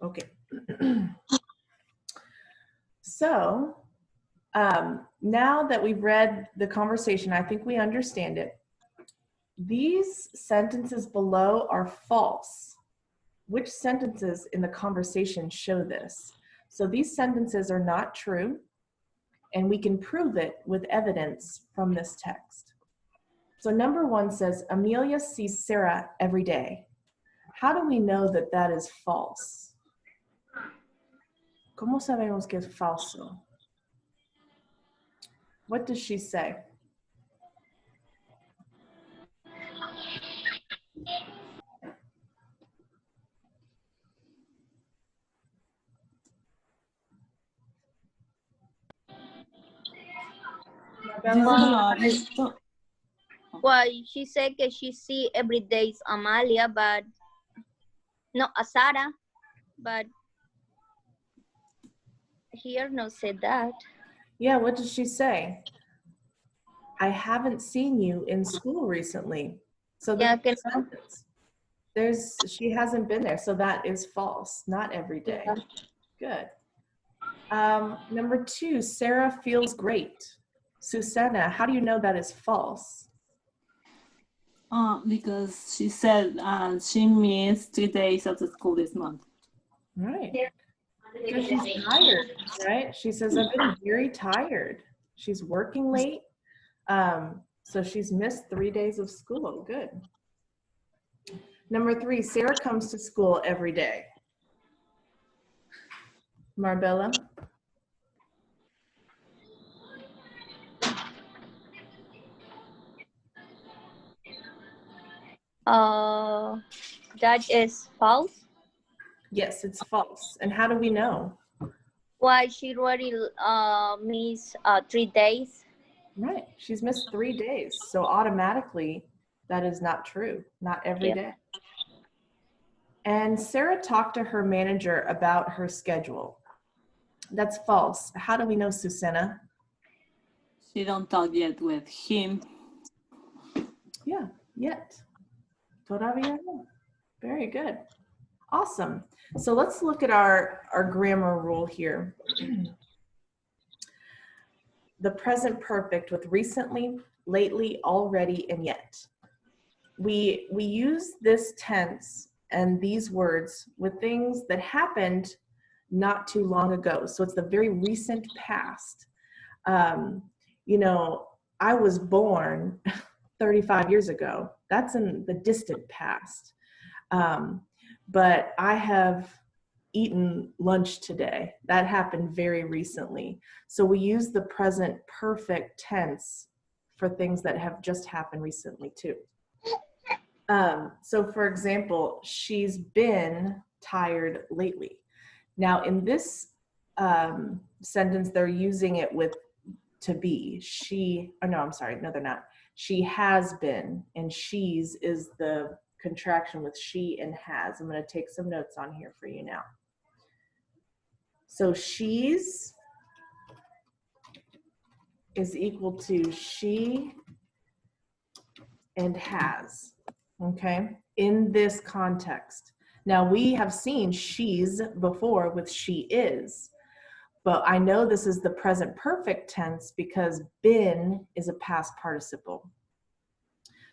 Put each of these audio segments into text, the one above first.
Okay. So now that we've read the conversation, I think we understand it. These sentences below are false. Which sentences in the conversation show this? So these sentences are not true, and we can prove it with evidence from this text. So number 1 says, Amelia sees Sarah every day. How do we know that that is false? ¿Cómo sabemos que es falso? What does she say? Well, she said that she see every day Amalia, but not Sarah, but here no said that. Yeah, what does she say? I haven't seen you in school recently. So Yeah, she hasn't been there, so that is false, not every day. Good. Number 2, Sarah feels great. Susana, how do you know that is false? Because she said she missed 3 days of the school this month. Right. Because she's tired, right? She says, I've been very tired. She's working late. So she's missed 3 days of school. Good. Number 3, Sarah comes to school every day. Marbella? That is false. Yes, it's false. And how do we know? Why she already missed 3 days. Right. She's missed 3 days. So automatically, that is not true. Not every day. And Sarah talked to her manager about her schedule. That's false. How do we know, Susana? She don't talk yet with him. Yeah, yet. Todavía no. Very good. Awesome. So let's look at our grammar rule here. The present perfect with recently, lately, already, and yet. We use this tense and these words with things that happened not too long ago. So it's the very recent past. You know, I was born 35 years ago. That's in the distant past. But I have eaten lunch today. That happened very recently. So we use the present perfect tense for things that have just happened recently too. So for example, she's been tired lately. Now in this sentence, they're using it with to be. No, they're not. She has been, and she's is the contraction with she and has. I'm going to take some notes on here for you now. So she's is equal to she and has, okay, in this context. Now we have seen she's before with she is, but I know this is the present perfect tense because been is a past participle.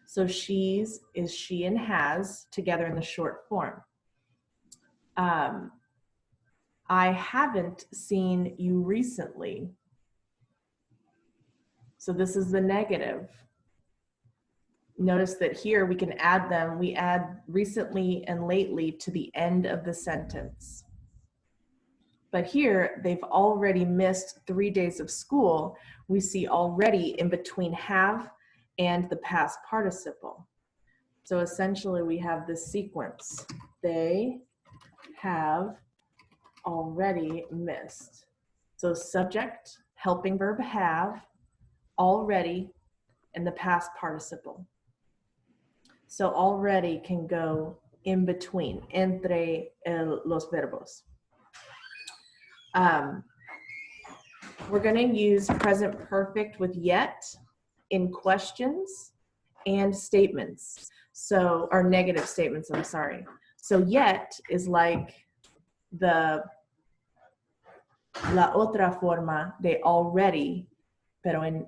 So she's is she and has together in the short form. I haven't seen you recently. So this is the negative. Notice that here we can add them. We add recently and lately to the end of the sentence. But here they've already missed 3 days of school. We see already in between have and the past participle. So essentially we have this sequence. They have already missed. So subject, helping verb have, already, and the past participle. So already can go in between, entre los verbos. We're going to use present perfect with yet in questions and statements. So, or negative statements, I'm sorry. So yet is like la otra forma de already, pero en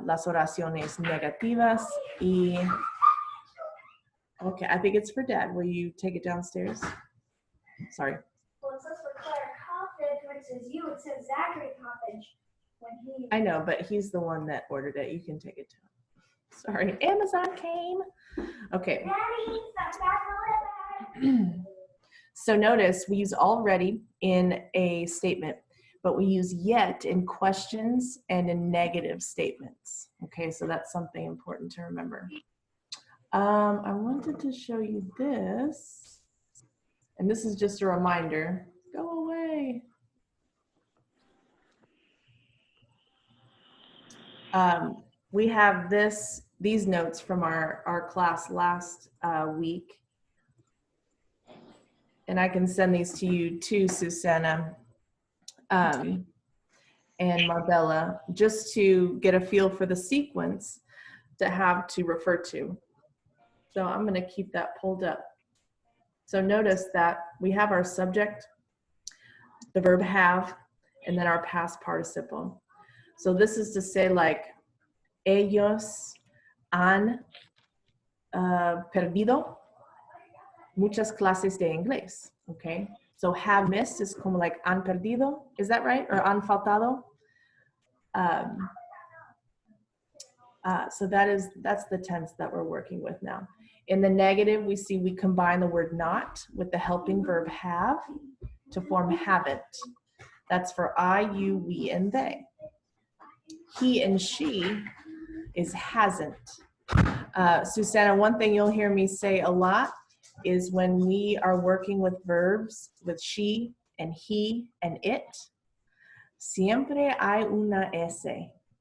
las oraciones negativas y... Okay, I think it's for Dad. Will you take it downstairs? Sorry. Well, it says for Claire Coffin, when it says you, it says Zachary Coffin. When he I know, but he's the one that ordered it. You can take it to him. Sorry, Amazon came. Okay. Daddy, stop that. So notice we use already in a statement, but we use yet in questions and in negative statements. Okay, so that's something important to remember. I wanted to show you this, and this is just a reminder. Go away. We have these notes from our class last week. And I can send these to you too, Susanna and Marbella, just to get a feel for the sequence to have to refer to. So I'm going to keep that pulled up. So notice that we have our subject, the verb have, and then our past participle. So this is to say like, ellos han perdido muchas clases de inglés, okay? So have missed is como like han perdido, is that right? Or han faltado? So that's the tense that we're working with now. In the negative, we see we combine the word not with the helping verb have to form haven't. That's for I, you, we, and they. He and she is hasn't. Susanna, one thing you'll hear me say a lot is when we are working with verbs with she and he and it, siempre hay una S,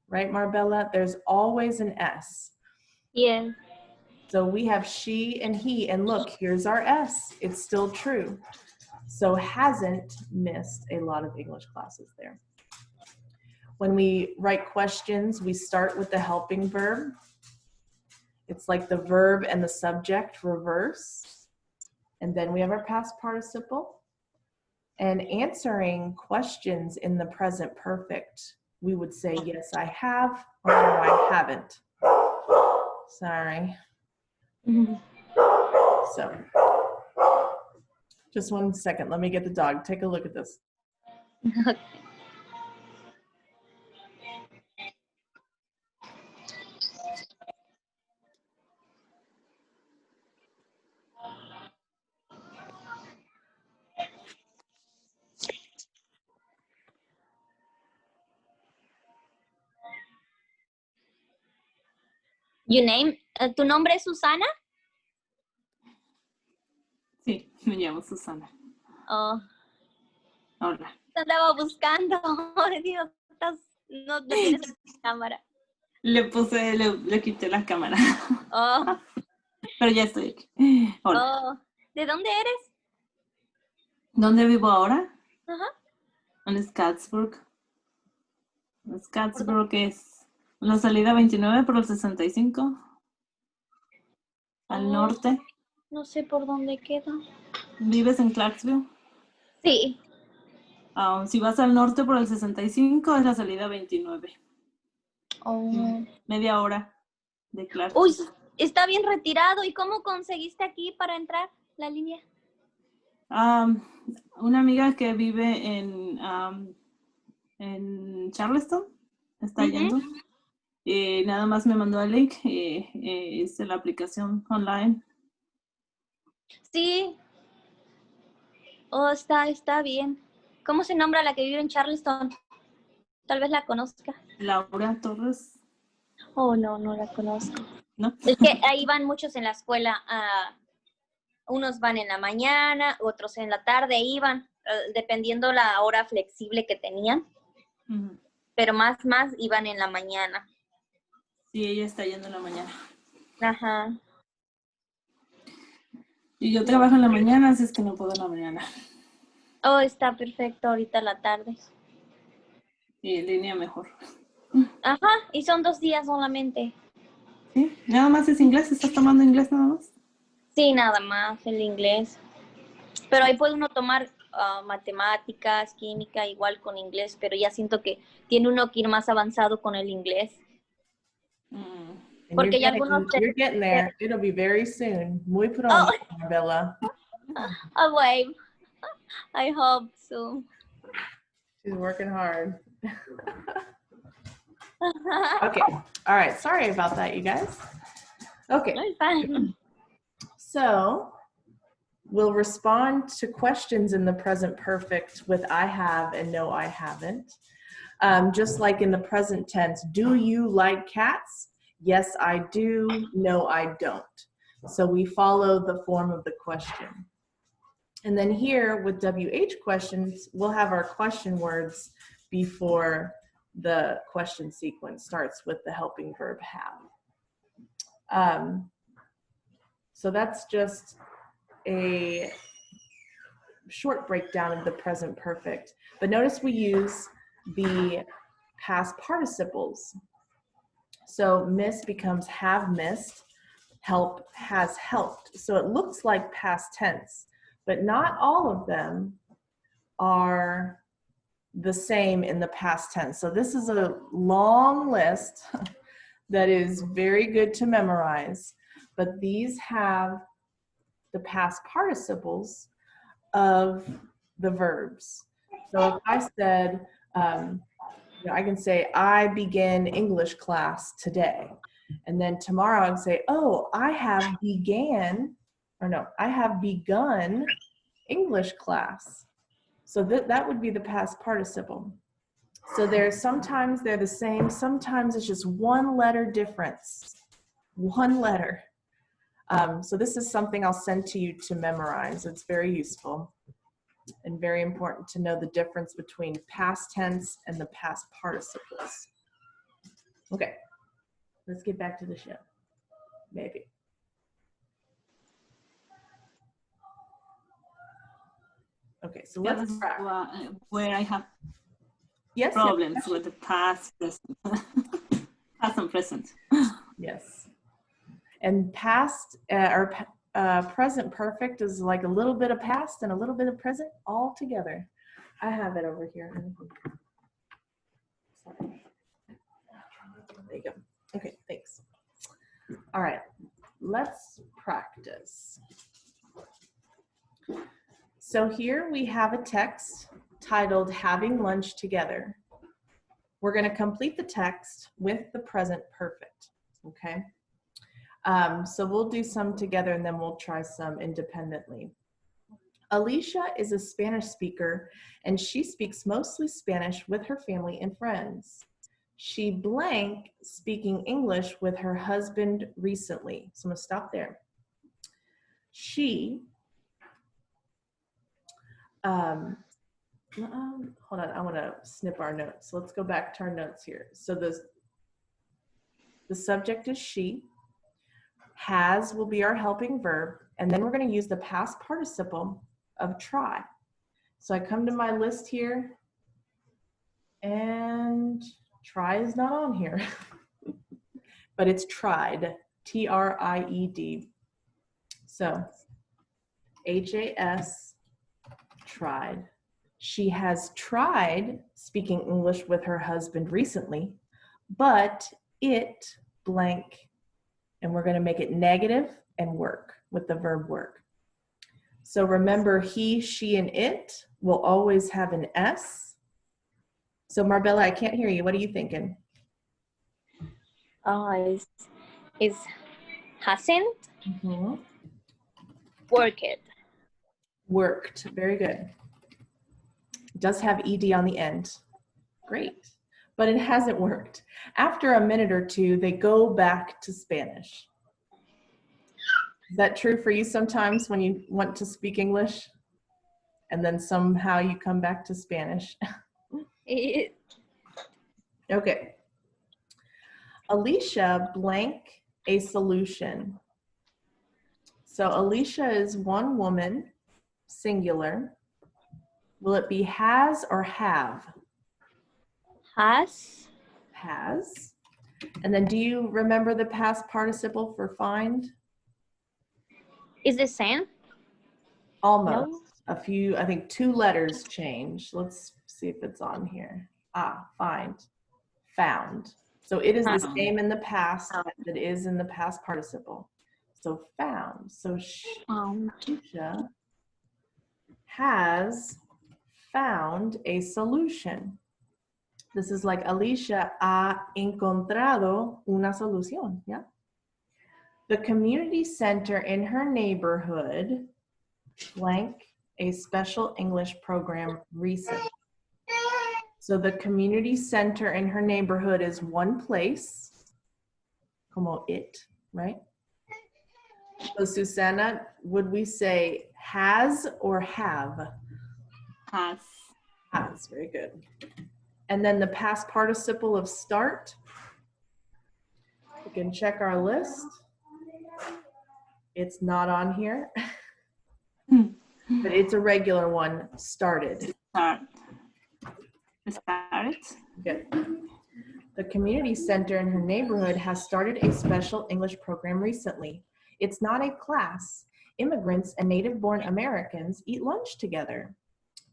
right, Marbella? There's always an S. Yeah. So we have she and he, and look, here's our S. It's still true. So hasn't missed a lot of English classes there. When we write questions, we start with the helping verb. It's like the verb and the subject reverse. And then we have our past participle. And answering questions in the present perfect, we would say, yes, I have, or no, I haven't. Sorry. So, just 1 second. Let me get the dog. Take a look at this. ¿Tu nombre es Susana? Sí, me llamo Susana. Oh, Hola. te andaba buscando. Ay, Dios, no tienes cámara. Le quité la cámara. Oh, Pero ya estoy aquí. Hola. oh. ¿De dónde eres? ¿Dónde vivo ahora? Ajá. En Scottsburg. Scottsburg es la salida 29 por el 65. Al norte. No sé por dónde queda. ¿Vives en Clarksville? Sí. Si vas al norte por el 65 es la salida 29. Oh. Media hora de Clarksville. Uy, está bien retirado. ¿Y cómo conseguiste aquí para entrar la línea? Una amiga que vive en Charleston está yendo. Nada más me mandó el link y hice la aplicación online. Sí. Oh, está bien. ¿Cómo se nombra la que vive en Charleston? Tal vez la conozca. Laura Torres. Oh, no la conozco. ¿No? Es que ahí van muchos en la escuela. Unos van en la mañana, otros en la tarde iban, dependiendo la hora flexible que tenían. Uh-huh. Pero más iban en la mañana. Sí, ella está yendo en la mañana. Ajá. Y yo trabajo en la mañana, así es que no puedo en la mañana. Oh, está perfecto ahorita la tarde. Y en línea mejor. Ajá, y son 2 días solamente. ¿Sí? ¿Nada más es inglés? ¿Estás tomando inglés nada más? Sí, nada más, el inglés. Pero ahí puede uno tomar matemáticas, química, igual con inglés, pero ya siento que tiene uno que ir más avanzado con el inglés. Mm. And Porque hay algunos... you're getting there. It'll be very soon. Muy Oh, pronto, Marbella. a wave. I hope so. She's working hard. Okay. All right. Sorry about that, you guys. Okay. No, it's fine. So we'll respond to questions in the present perfect with I have and no, I haven't. Just like in the present tense, do you like cats? Yes, I do. No, I don't. So we follow the form of the question. And then here with WH questions, we'll have our question words before the question sequence starts with the helping verb have. So that's just a short breakdown of the present perfect. But notice we use the past participles. So miss becomes have missed, help has helped. So it looks like past tense, but not all of them are the same in the past tense. So this is a long list that is very good to memorize, but these have the past participles of the verbs. So if I said, I can say, I began English class today. And then tomorrow I can say, oh, I have begun English class. So that would be the past participle. So sometimes they're the same, sometimes it's just one letter difference, one letter. So this is something I'll send to you to memorize. It's very useful and very important to know the difference between past tense and the past participles. Okay, let's get back to the show, maybe. Okay, so Yeah, let's this is practice. where I have Yes, problems with the past, present. Past and present. yes. And past present perfect is like a little bit of past and a little bit of present all together. I have it over here. Sorry. There you go. Okay, thanks. All right, let's practice. So here we have a text titled Having Lunch Together. We're going to complete the text with the present perfect, okay? So we'll do some together and then we'll try some independently. Alicia is a Spanish speaker and she speaks mostly Spanish with her family and friends. She blank speaking English with her husband recently. So I'm gonna stop there. She, hold on, I wanna snip our notes. So let's go back to our notes here. So the subject is she. Has will be our helping verb, and then we're going to use the past participle of try. So I come to my list here, and try is not on here, but it's tried, T-R-I-E-D. So H-A-S, tried. She has tried speaking English with her husband recently, but it blank. And we're going to make it negative and work with the verb work. So remember, he, she, and it will always have an S. So Marbella, I can't hear you. What are you thinking? Is hasn't worked. Worked. Very good. It does have ED on the end. Great. But it hasn't worked. After a minute or two, they go back to Spanish. Is that true for you sometimes when you want to speak English and then somehow you come back to Spanish? Okay. Alicia blank a solution. So Alicia is one woman, singular. Will it be has or have? Has. Has. And then do you remember the past participle for find? Is the same? Almost. No. a few, I think 2 letters change. Let's see if it's on here. Find, found. So it is the Found. same in the past as it is in the past participle. So found. So Alicia has found a solution. This is like Alicia ha encontrado una solución, yeah? The community center in her neighborhood, blank, a special English program recent. So the community center in her neighborhood is one place, como it, right? So Susana, would we say has or have? Has. Has, very good. And then the past participle of start, we can check our list. It's not on here, but it's a regular one, started. Start. Start. Good. The community center in her neighborhood has started a special English program recently. It's not a class. Immigrants and native-born Americans eat lunch together.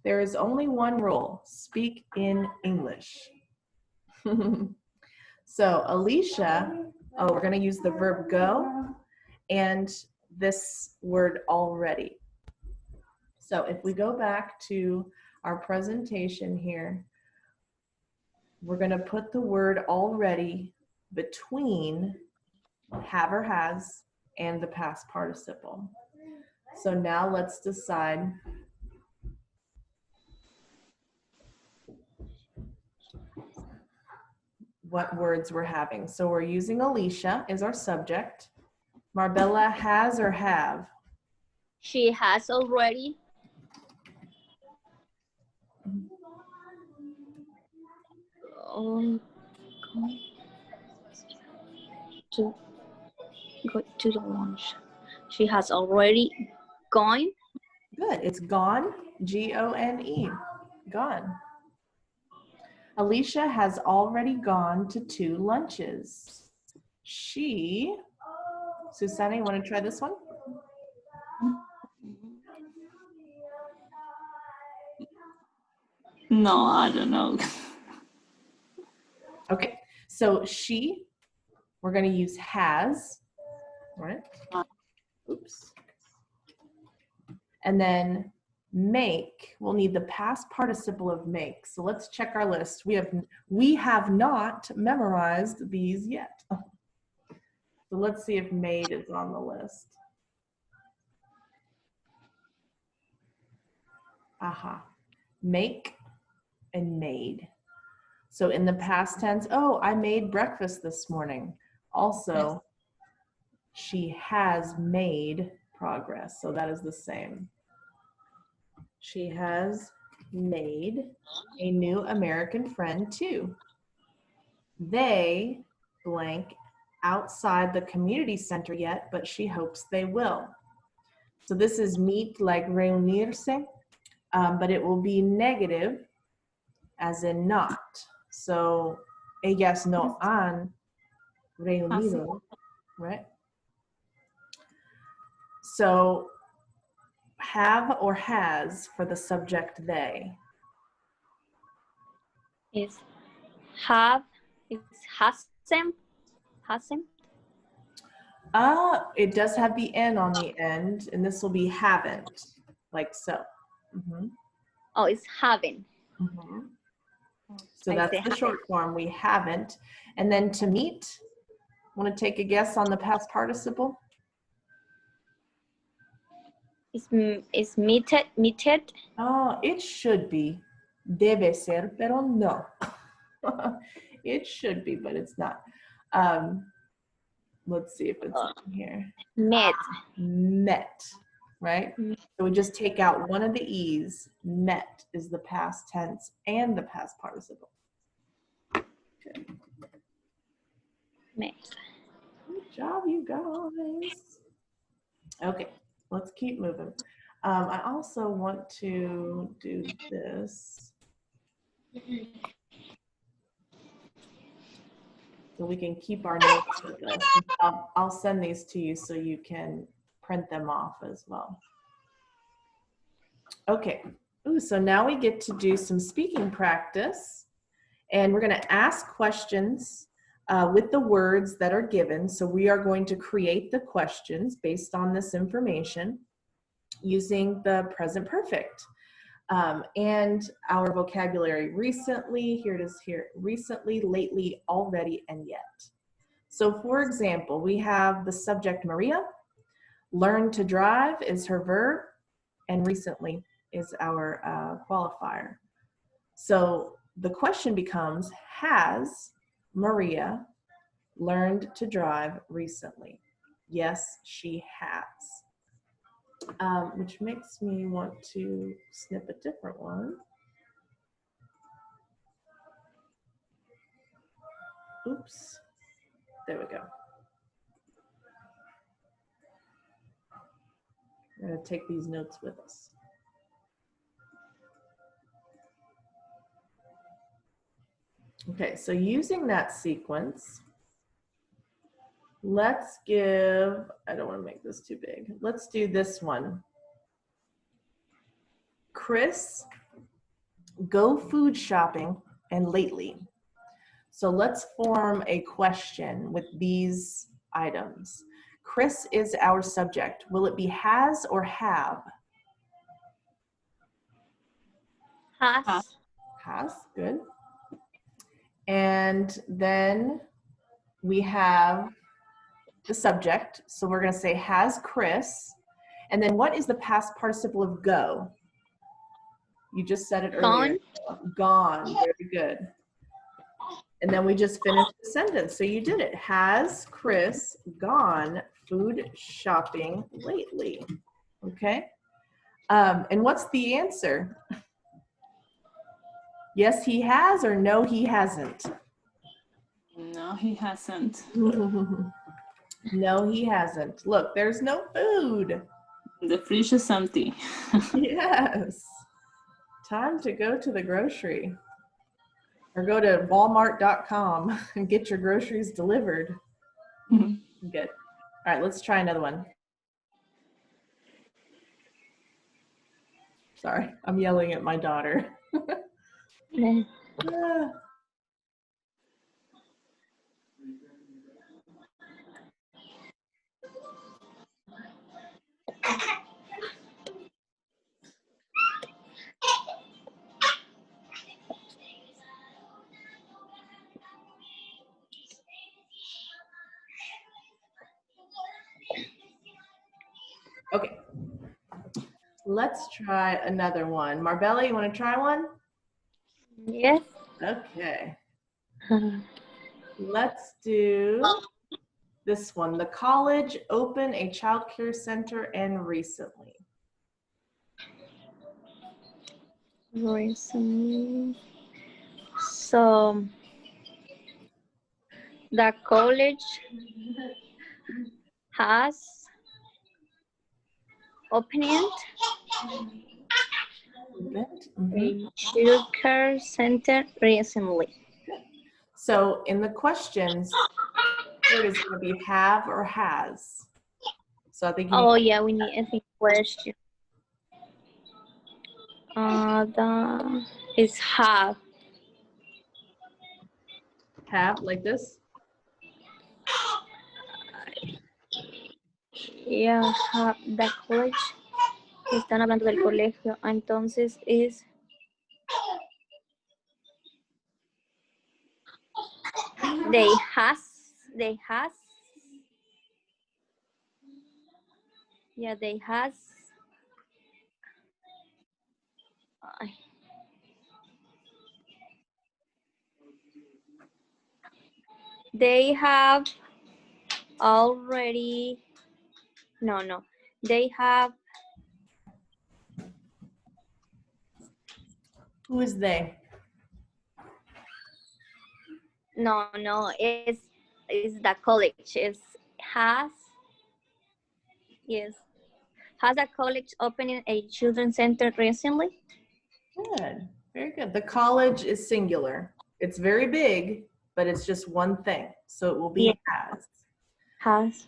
There is only one rule: speak in English. So Alicia, we're going to use the verb go and this word already. So if we go back to our presentation here, we're going to put the word already between have or has and the past participle. So now let's decide what words we're having. So we're using Alicia as our subject. Marbella, has or have? She has already. To go to the lunch. She has already gone. Good, it's gone, G-O-N-E, gone. Alicia has already gone to 2 lunches. She, Susanna, you want to try this one? No, I don't know. Okay, so she, we're going to use has, right? Oops. And then make, we'll need the past participle of make. So let's check our list. We have not memorized these yet. So let's see if made is on the list. Aha, make and made. So in the past tense, oh, I made breakfast this morning. Also, she has made progress. So that is the same. She has made a new American friend too. They blank outside the community center yet, but she hopes they will. So this is meet like reunirse, but it will be negative as in not. So ellas no han reunido, right? So have or has for the subject they. Is have, is hasn't, hasn't. It does have the N on the end, and this will be haven't, like so. Mm-hmm. Oh, it's haven't. Mm-hmm. So I that's say the short form, we haven't. And then to meet, want to take a guess on the past participle? Is meted, meted. Oh, it should be. Debe ser, pero no. It should be, but it's not. Let's see if it's in here. Met. Met, right? Mm. So we just take out one of the E's. Met is the past tense and the past participle. Okay. Met. Good job, you guys. Okay, let's keep moving. I also want to do this so we can keep our notes with us. I'll send these to you so you can print them off as well. Okay. Ooh, so now we get to do some speaking practice. And we're going to ask questions with the words that are given. So we are going to create the questions based on this information using the present perfect. And our vocabulary recently, here it is here, recently, lately, already, and yet. So for example, we have the subject Maria, learn to drive is her verb, and recently is our qualifier. So the question becomes, has Maria learned to drive recently? Yes, she has. Which makes me want to snip a different one. Oops, there we go. We're gonna take these notes with us. Okay, so using that sequence, let's give, I don't want to make this too big. Let's do this one. Chris, go food shopping and lately. So let's form a question with these items. Chris is our subject. Will it be has or have? Has. Has, good. And then we have the subject. So we're going to say has Chris. And then what is the past participle of go? You just said it earlier. Gone. Very good. And then we just finished the sentence. So you did it. Has Chris gone food shopping lately? Okay. And what's the answer? Yes, he has, or no, he hasn't? No, he hasn't. No, he hasn't. Look, there's no food. The fridge is empty. Yes. Time to go to the grocery. Or go to walmart.com and get your groceries delivered. Good. All right, let's try another one. Sorry, I'm yelling at my daughter. Ah. Okay, let's try another one. Marbella, you want to try one? Yes. Okay, let's do this one. The college opened a child care center and recently. Recently. So the college has opened a child care center recently. So in the questions, word is going to be have or has. So I think you Oh yeah, we need a question. The is have. have like this. Yeah, have the college. Están hablando del colegio. Entonces es they has. Yeah, they has. Ay. They have already. No. They have. Who is they? No. Is the college. Is has. Yes. Has the college opening a children's center recently? Good, very good. The college is singular. It's very big, but it's just one thing. So it will be has. Has.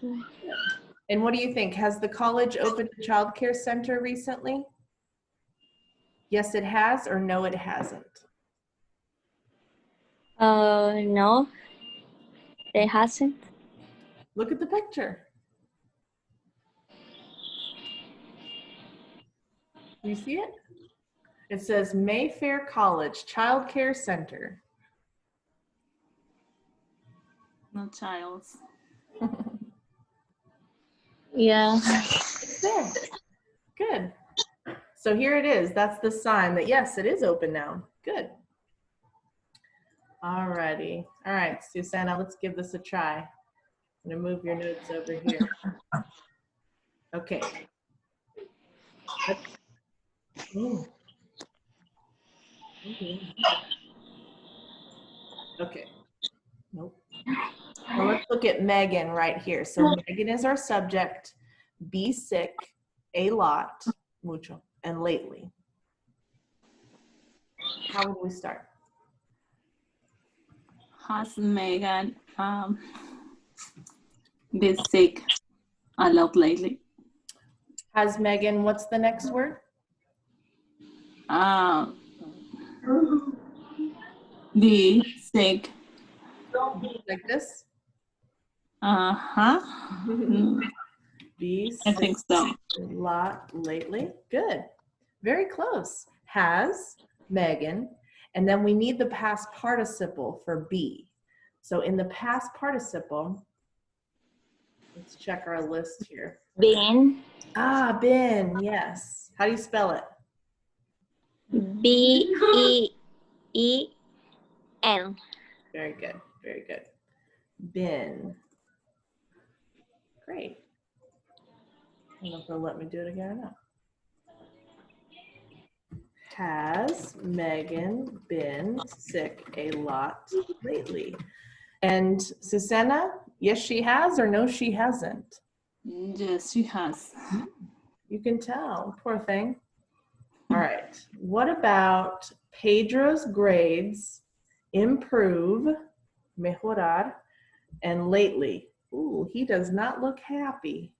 And what do you think? Has the college opened a child care center recently? Yes, it has, or no, it hasn't. No, it hasn't. Look at the picture. Do you see it? It says Mayfair College Child Care Center. No childs. Yeah. It's there. Good. So here it is. That's the sign that yes, it is open now. Good. Alrighty. All right, Susanna, let's give this a try. I'm gonna move your notes over here. Okay. Ooh. Okay. Nope. Now let's look at Megan right here. So Megan is our subject. Be sick, a lot, mucho, and lately. How would we start? Has Megan been sick a lot lately? Has Megan, what's the next word? Be sick. Like this? Uh-huh. Be I sick think so. a lot lately. Good. Very close. Has Megan. And then we need the past participle for be. So in the past participle, let's check our list here. Been. Ah, been, yes. How do you spell it? B-E-E-N. Very good, very good. Been. Great. I don't know if they'll let me do it again or not. Has Megan been sick a lot lately? And Susanna, yes, she has, or no, she hasn't? Yes, she has. You can tell, poor thing. All right, what about Pedro's grades improve, mejorar, and lately? Ooh, he does not look happy.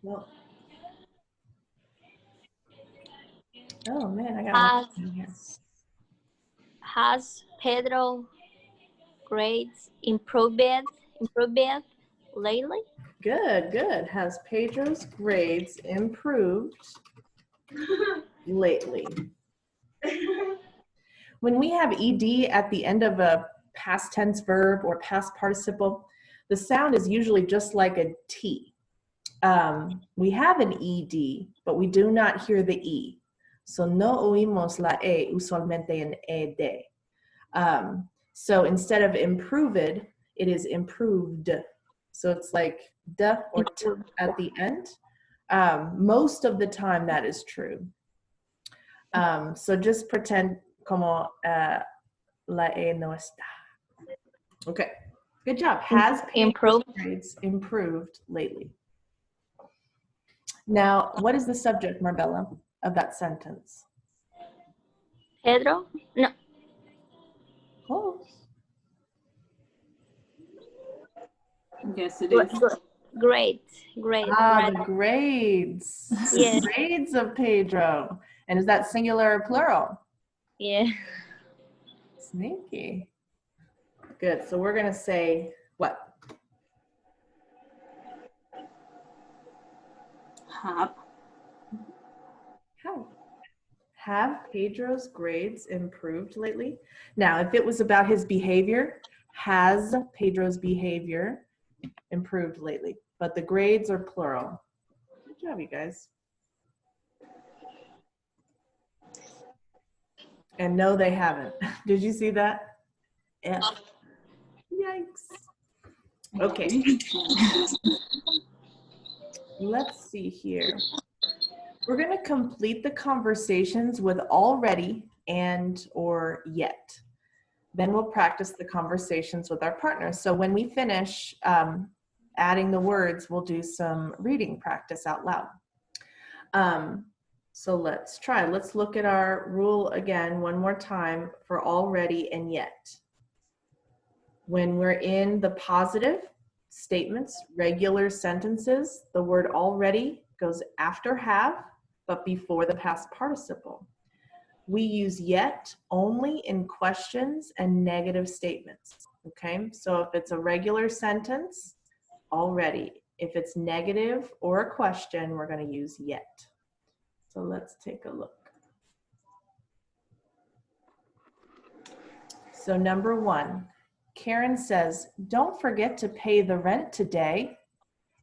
Well, oh man, I got one here. Has Pedro grades improved lately? Good, good. Has Pedro's grades improved lately? When we have ed at the end of a past tense verb or past participle, the sound is usually just like a T. We have an ed, but we do not hear the e. So no oímos la e usualmente en ed. So instead of improved, it is improved. So it's like the or t at the end. Most of the time that is true. So just pretend como la e no está. Okay, good job. Has Improved. grades improved lately? Now, what is the subject, Marbella, of that sentence? Pedro? No. Close. Yes, it is. Great. Ah, the grades. Yes. Grades of Pedro. And is that singular or plural? Yeah. Sneaky. Good. So we're going to say what? Have Pedro's grades improved lately? Now, if it was about his behavior, has Pedro's behavior improved lately? But the grades are plural. Good job, you guys. And no, they haven't. Did you see that? Yeah. Yikes. Okay. Let's see here. We're going to complete the conversations with already and or yet. Then we'll practice the conversations with our partners. So when we finish adding the words, we'll do some reading practice out loud. So let's try. Let's look at our rule again one more time for already and yet. When we're in the positive, statements, regular sentences, the word already goes after have, but before the past participle. We use yet only in questions and negative statements, okay? So if it's a regular sentence, already. If it's negative or a question, we're going to use yet. So let's take a look. So number 1, Karen says, don't forget to pay the rent today.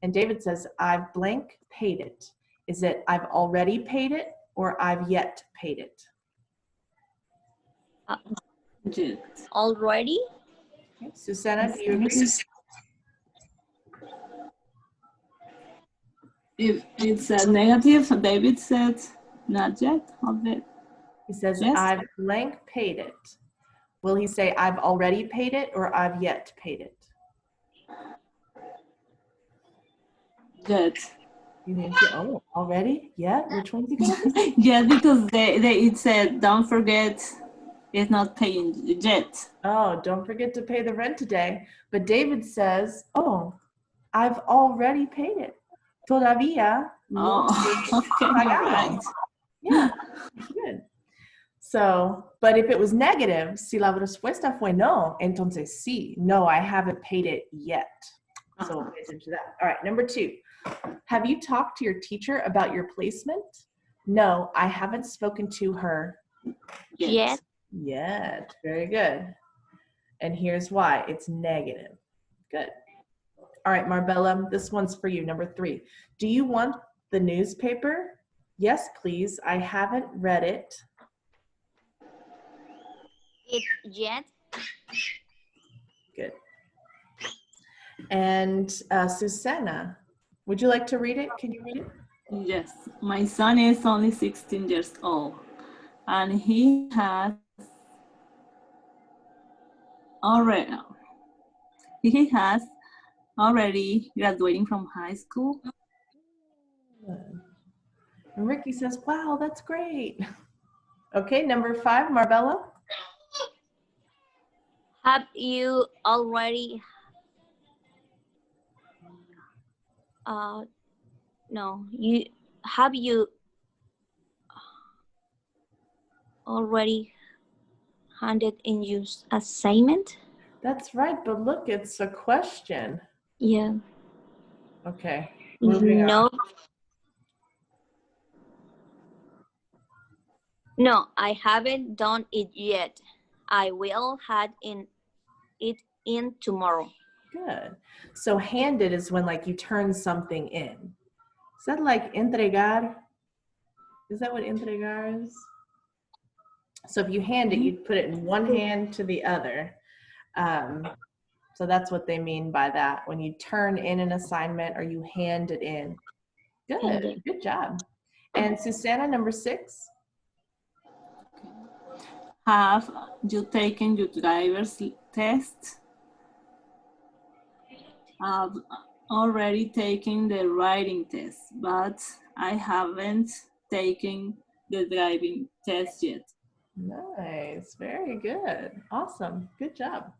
And David says, I've blank paid it. Is it I've already paid it or I've yet paid it? Yet. Already? Okay. Susanna, do you agree? If it's a negative, David said not yet. Already. He says, Yes. I've blank paid it. Will he say, I've already paid it or I've yet paid it? Yet. You need to, oh, already? Yet? Which one's he going to say? Yeah, because it said don't forget it's not paying yet. Oh, don't forget to pay the rent today. But David says, oh, I've already paid it. Todavía no he Oh, okay, pagado. right. Yeah, good. So, but if it was negative, si la respuesta fue no, entonces sí, no, I haven't paid it yet. So we'll pay attention to that. All right, number 2. Have you talked to your teacher about your placement? No, I haven't spoken to her Yet. yet. Very good. And here's why. It's negative. Good. All right, Marbella, this one's for you. Number 3. Do you want the newspaper? Yes, please. I haven't read it. It yet. Good. And Susanna, would you like to read it? Can you read it? Yes, my son is only 16 years old, and he has already graduating from high school. And Ricky says, wow, that's great. Okay, number 5, Marbella. Have you already have you already handed in your assignment? That's right, but look, it's a question. Yeah. Okay, moving on. No. No, I haven't done it yet. I will hand it in tomorrow. Good. So handed is when like you turn something in. Is that like entregar? Is that what entregar is? So if you hand it, you put it in one hand to the other. So that's what they mean by that. When you turn in an assignment or you hand it in. Good, good job. And Susanna, number 6. Have you taken your driver's test? I've already taken the writing test, but I haven't taken the driving test yet. Nice, very good. Awesome, good job.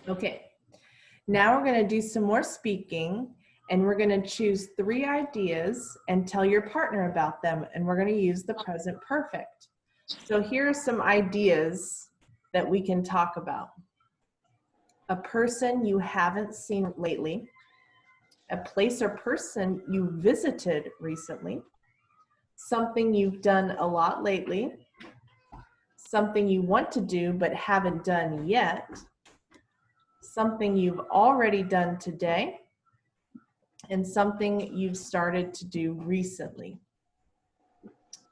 Okay, now we're gonna do some more speaking and we're gonna choose 3 ideas and tell your partner about them, and we're gonna use the present perfect. So here are some ideas that we can talk about. A person you haven't seen lately, a place or person you visited recently, something you've done a lot lately, something you want to do but haven't done yet, something you've already done today, and something you've started to do recently.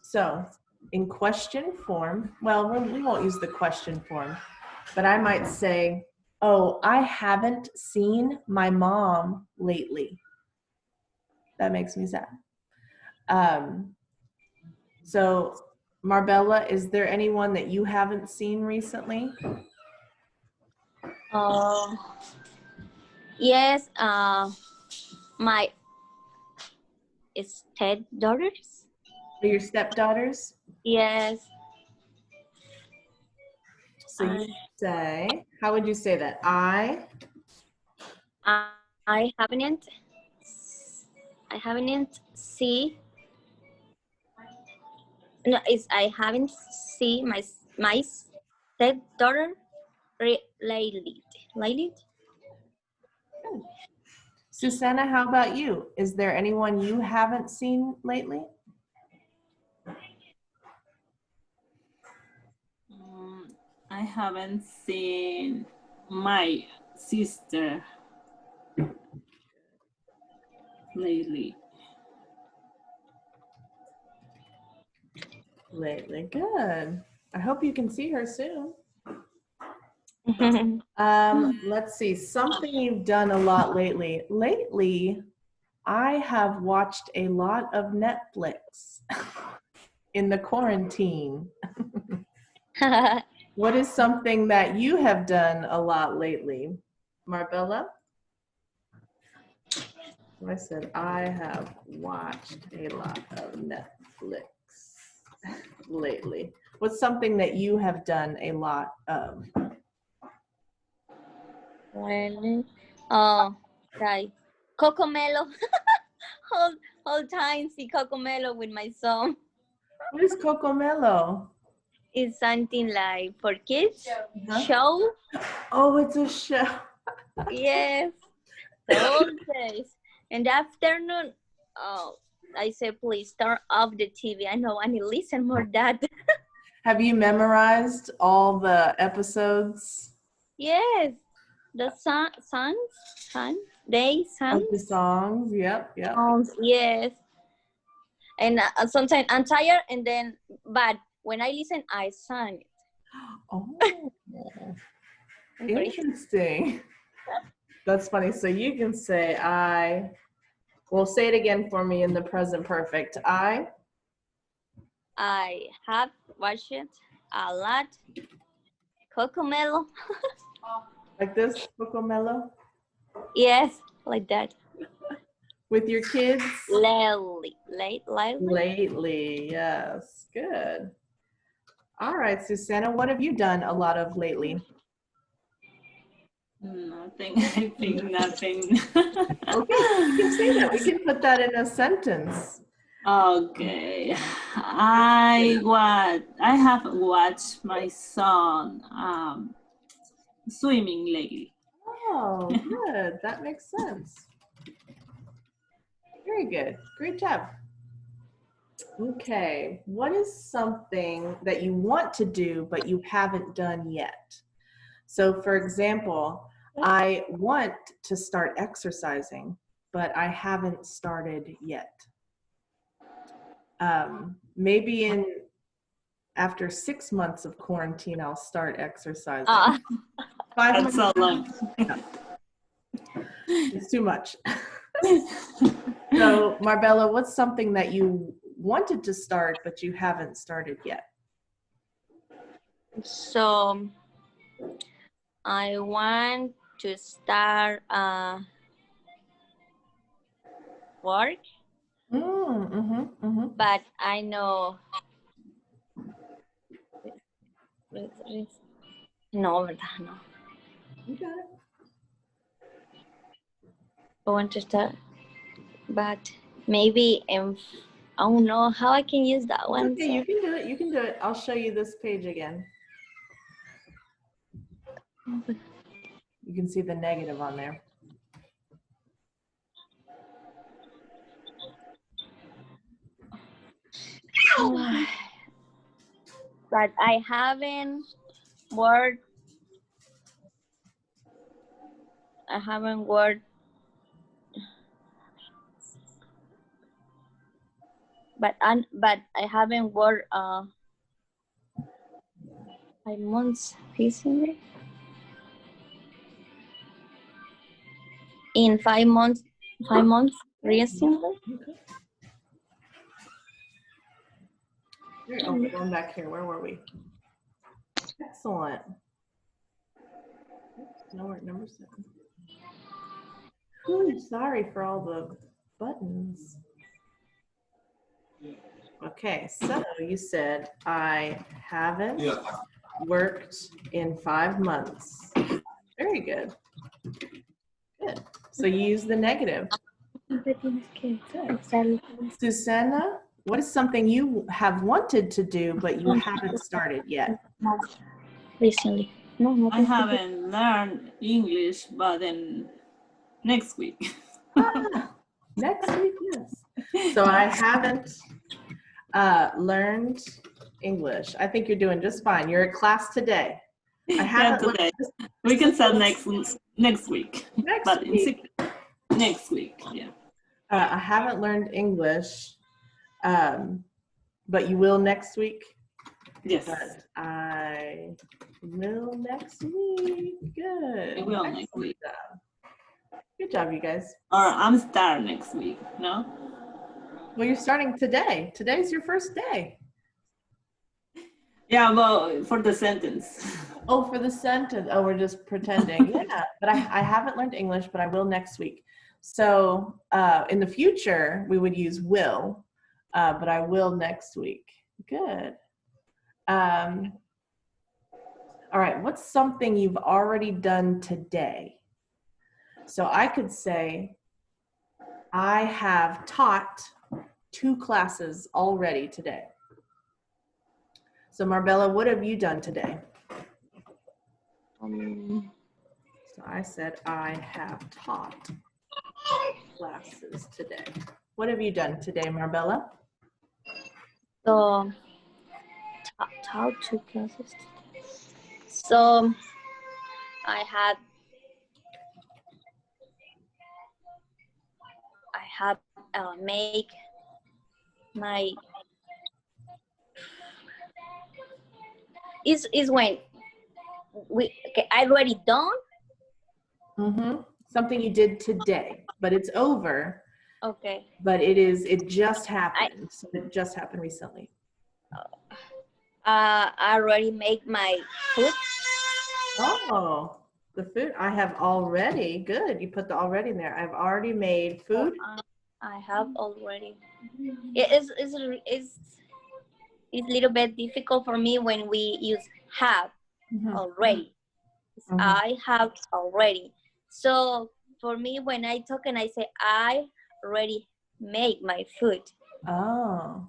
So in question form, well, we won't use the question form, but I might say, oh, I haven't seen my mom lately. That makes me sad. So Marbella, is there anyone that you haven't seen recently? Yes, my stepdaughters. Your stepdaughters? Yes. So you say, how would you say that? I haven't see. No, it's I haven't seen my stepdaughter lately. Susanna, how about you? Is there anyone you haven't seen lately? I haven't seen my sister lately. Lately, good. I hope you can see her soon. Let's see, something you've done a lot lately. Lately, I have watched a lot of Netflix in the quarantine. What is something that you have done a lot lately? Marbella? I said, I have watched a lot of Netflix lately. What's something that you have done a lot of? Really? Right. Cocomelo. whole time see Cocomelo with my son. What is Cocomelo? It's something like for kids. Huh? Show. Oh, it's a show. Yes. All days. In the afternoon, I say, please turn off the TV. I know I need to listen more that. Have you memorized all the episodes Yes. The songs. of the songs? Yep. Yes. And sometimes I'm tired, and then, but when I listen, I sang it. Oh, I'm crazy. interesting. That's funny. So you can say well, say it again for me in the present perfect. I have watched it a lot. Cocomelo. like this, Cocomelo, Yes, like that. with your kids? Lately. Lately, yes. Good. All right, Susanna, what have you done a lot of lately? Nothing. I think nothing. Okay, you can say that. We can put that in a sentence. Okay. I have watched my son swimming lately. Oh, good. That makes sense. Very good. Great job. Okay, what is something that you want to do but you haven't done yet? So for example, I want to start exercising, but I haven't started yet. Maybe after 6 months of quarantine, I'll start exercising. 5 That's months. so long. It's too much. So Marbella, what's something that you wanted to start but you haven't started yet? So I want to start work, but I know no. You got it. I want to start, but maybe I don't know how I can use that one. Okay, you can do it. You can do it. I'll show you this page again. You can see the negative on there. But I haven't worked. But I haven't worked 5 months recently. In 5 months recently. Okay. Oh, we're going back here. Where were we? Excellent. Now we're at number 7. Ooh, sorry for all the buttons. Okay, so you said I haven't worked in 5 months. Very good. Good. So you use the negative. Susana, what is something you have wanted to do, but you haven't started yet? Recently. I haven't learned English, but then next week. Next week, yes. So I haven't learned English. I think you're doing just fine. You're at class today. I haven't today. learned We can start next week. Next But week. Next week, yeah. I haven't learned English, but you will next week? Yes. But I will next week. Good. I will next week. Good job, you guys. Or I'm start next week, no? Well, you're starting today. Today's your first day. Yeah, well, for the sentence. Oh, for the sentence. Oh, we're just pretending. Yeah, but I haven't learned English, but I will next week. So in the future, we would use will, but I will next week. Good. All right, what's something you've already done today? So I could say, I have taught 2 classes already today. So Marbella, what have you done today? So I said, I have taught classes today. What have you done today, Marbella? So, taught 2 classes. So, I have make my is when I already done. Mm-hmm. Something you did today, but it's over. Okay. But it just happened. So it just happened recently. I already make my food. Oh, the food. I have already. Good. You put the already in there. I've already made food. I have already. It's a little bit difficult for me when we use have already. Mhm. I have already. So for me, when I talk and I say I already made my food. Oh,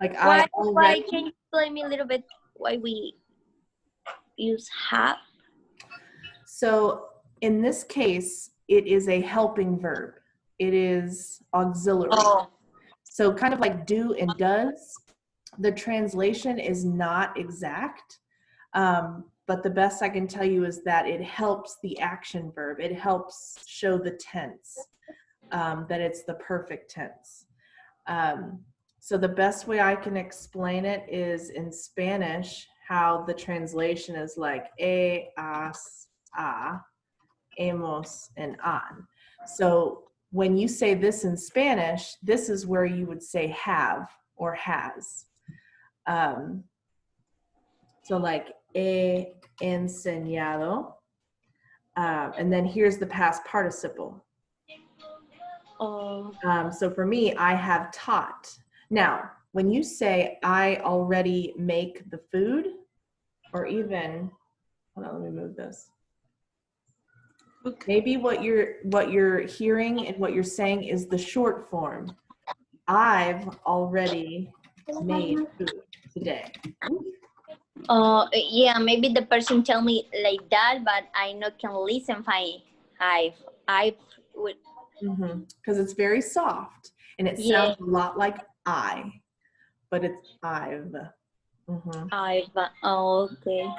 like Why already. can you explain me a little bit why we use have? So in this case, it is a helping verb. It is auxiliary. Oh. So kind of like do and does. The translation is not exact, but the best I can tell you is that it helps the action verb. It helps show the tense, that it's the perfect tense. So the best way I can explain it is in Spanish, how the translation is like has, a, hemos, and han. So when you say this in Spanish, this is where you would say have or has. So like he enseñado, and then here's the past participle. Oh. So for me, I have taught. Now, when you say I already make the food, or even, hold on, let me move this. Okay. Maybe what you're hearing and what you're saying is the short form. I've already made food today. Yeah, maybe the person tell me like that, but I not can listen fine. I would. Because it's very soft and it sounds a lot like I, but it's I've. Okay.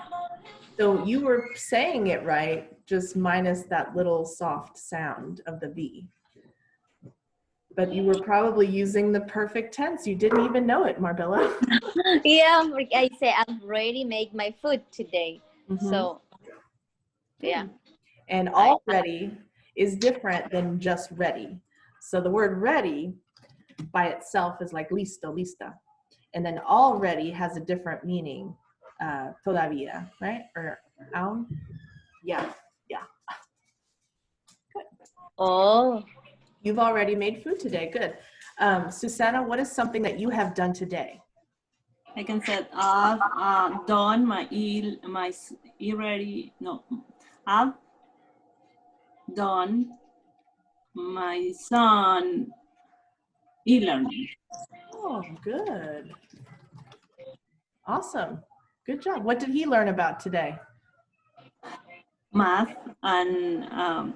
So you were saying it right, just minus that little soft sound of the V. But you were probably using the perfect tense. You didn't even know it, Marbella. Yeah, I say I've already made my food today. So, yeah. And already is different than just ready. So the word ready by itself is like listo, lista. And then already has a different meaning, todavía, right? Or aún. Yeah. Good. Oh. You've already made food today. Good. Susana, what is something that you have done today? I can say I've done I've done my son e-learning. Oh, good. Awesome. Good job. What did he learn about today? Math and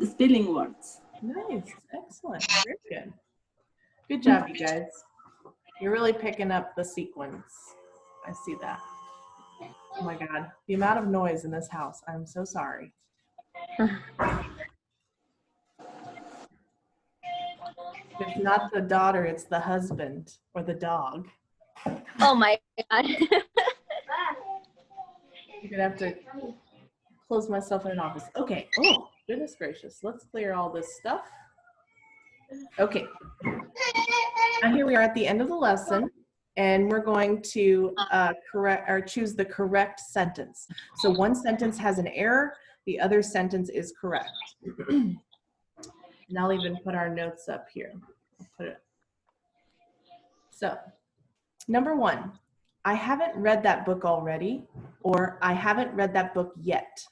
spelling words. Nice. Excellent. Very good. Good job, you guys. You're really picking up the sequence. I see that. Oh my God. The amount of noise in this house. I'm so sorry. It's not the daughter, it's the husband or the dog. Oh my God. You're gonna have to close myself in an office. Okay. Oh, goodness gracious. Let's clear all this stuff. Okay. Now here we are at the end of the lesson, and we're going to choose the correct sentence. So one sentence has an error, the other sentence is correct. And I'll even put our notes up here. I'll put it. So, number 1, I haven't read that book already, or I haven't read that book yet.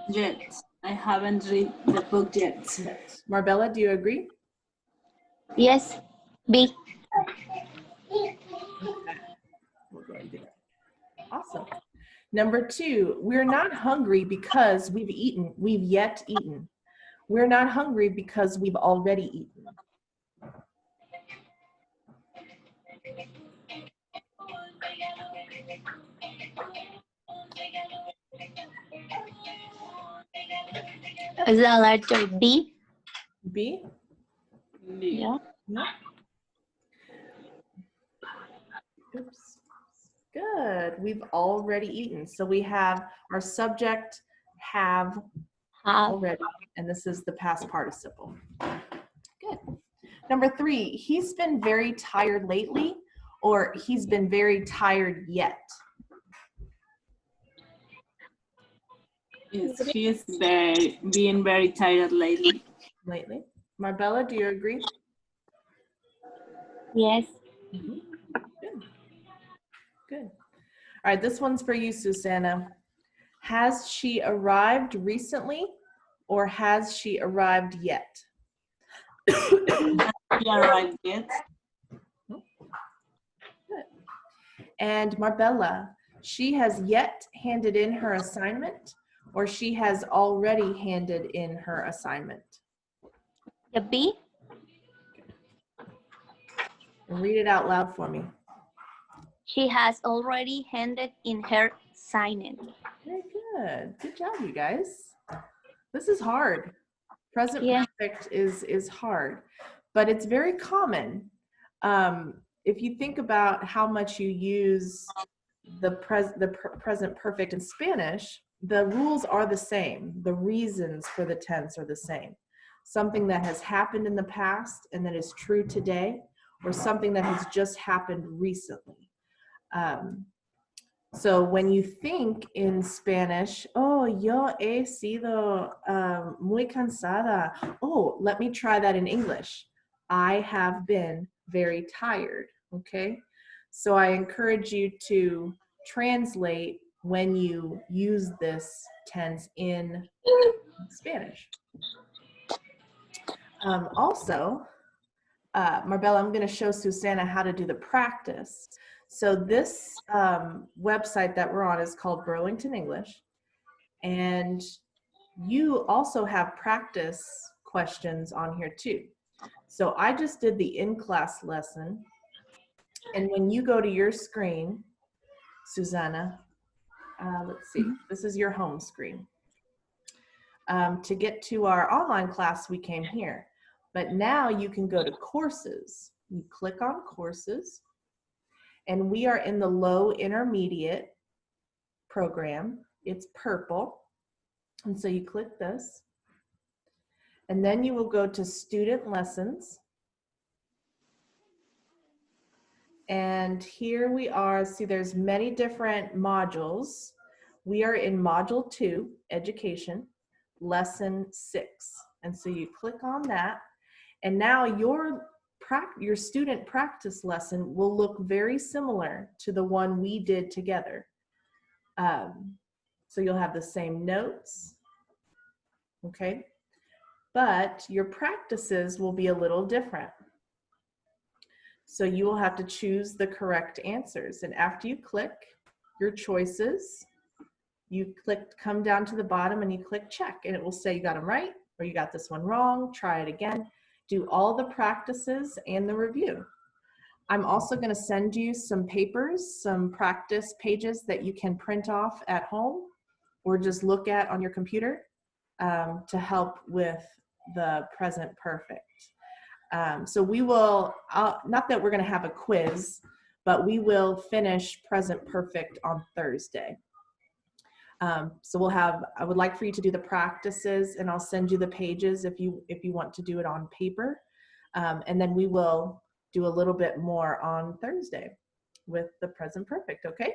Yet. I haven't read the book yet. Marbella, do you agree? Yes. B. Okay. We'll go ahead and do that. Awesome. Number 2, we're not hungry because we've yet eaten. We're not hungry because we've already eaten. Is the letter B? B? Yeah. No. Oops. Good. We've already eaten. So we have our subject have already, and this is the past participle. Good. Number 3, he's been very tired lately, or he's been very tired yet. Yes, he is being very tired lately. Lately. Marbella, do you agree? Yes. Good. Good. All right, this one's for you, Susanna. Has she arrived recently, or has she arrived yet? She arrived yet. Good. And Marbella, she has yet handed in her assignment, or she has already handed in her assignment? The B? And read it out loud for me. She has already handed in her assignment. Very good. Good job, you guys. This is hard. Present perfect is hard, but it's very common. If you think about how much you use the present perfect in Spanish, the rules are the same. The reasons for the tense are the same. Something that has happened in the past and that is true today, or something that has just happened recently. So when you think in Spanish, oh, yo he sido muy cansada. Oh, let me try that in English. I have been very tired, okay? So I encourage you to translate when you use this tense in Spanish. Also, Marbella, I'm going to show Susanna how to do the practice. So this website that we're on is called Burlington English, and you also have practice questions on here too. So I just did the in-class lesson, and when you go to your screen, Susanna, let's see, this is your home screen. To get to our online class, we came here, but now you can go to courses. You click on courses, and we are in the low intermediate program. It's purple. And so you click this, and then you will go to student lessons. And here we are. See, there's many different modules. We are in module 2, education, lesson 6. And so you click on that, and now your your student practice lesson will look very similar to the one we did together. So you'll have the same notes, okay? But your practices will be a little different. So you will have to choose the correct answers. And after you click your choices, you come down to the bottom and you click check, and it will say you got them right or you got this one wrong. Try it again. Do all the practices and the review. I'm also going to send you some papers, some practice pages that you can print off at home or just look at on your computer to help with the present perfect. So we will, not that we're going to have a quiz, but we will finish present perfect on Thursday. So I would like for you to do the practices, and I'll send you the pages if you want to do it on paper. And then we will do a little bit more on Thursday with the present perfect, okay?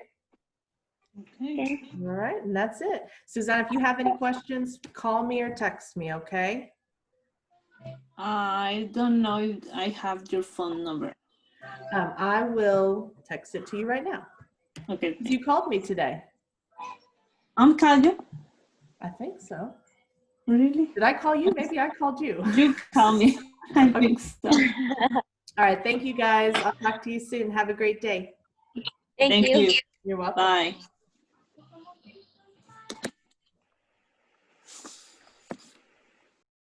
Okay. All right, and that's it. Suzanne, if you have any questions, call me or text me, okay? I don't know if I have your phone number. I will text it to you right now. Okay. You called me today. I'm Calio. I think so. Really? Did I call you? Maybe I called you. You call me. I think so. All right, thank you guys. I'll talk to you soon. Have a great day. Thank you. you. You're welcome. Bye.